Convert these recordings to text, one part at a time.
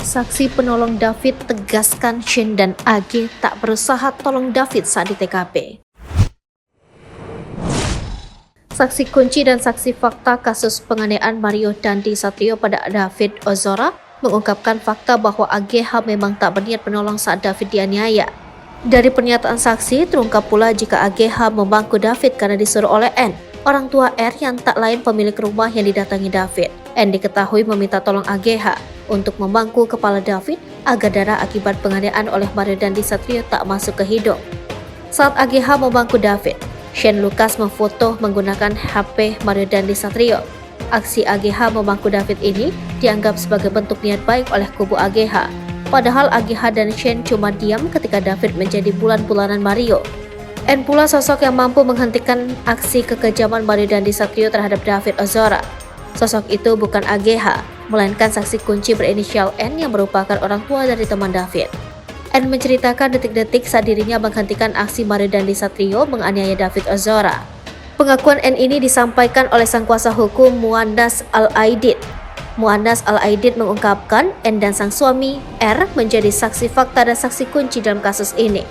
Saksi penolong David tegaskan Shane dan AG tak berusaha tolong David saat di TKP. Saksi kunci dan saksi fakta kasus penganiayaan Mario Dandi Satrio pada David Ozora mengungkapkan fakta bahwa AGH memang tak berniat menolong saat David dianiaya. Dari pernyataan saksi, terungkap pula jika AGH membangku David karena disuruh oleh N, orang tua R yang tak lain pemilik rumah yang didatangi David. N diketahui meminta tolong AGH untuk membangku kepala David agar darah akibat penganiayaan oleh Mario Dandi Satrio tak masuk ke hidung. Saat AGH membangku David, Shane Lucas memfoto menggunakan HP Mario Dandi Satrio. Aksi AGH membangku David ini dianggap sebagai bentuk niat baik oleh kubu AGH. Padahal AGH dan Shane cuma diam ketika David menjadi bulan-bulanan Mario. N pula sosok yang mampu menghentikan aksi kekejaman Mario Dandi Satrio terhadap David Ozora. Sosok itu bukan AGH, melainkan saksi kunci berinisial N yang merupakan orang tua dari teman David. N menceritakan detik-detik saat dirinya menghentikan aksi Mario Dandi Satrio menganiaya David Ozora. Pengakuan N ini disampaikan oleh sang kuasa hukum Muannas Al-Aidid. Muannas Al-Aidid mengungkapkan N dan sang suami R menjadi saksi fakta dan saksi kunci dalam kasus ini.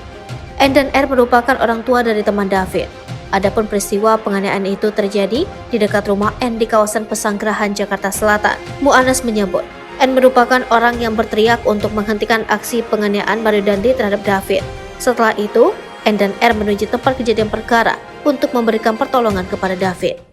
N dan R merupakan orang tua dari teman David. Adapun peristiwa penganiayaan itu terjadi di dekat rumah N di kawasan Pesanggerahan, Jakarta Selatan. Muannas menyebut N merupakan orang yang berteriak untuk menghentikan aksi penganiayaan Mario Dandi terhadap David. Setelah itu, N dan R menuju tempat kejadian perkara untuk memberikan pertolongan kepada David.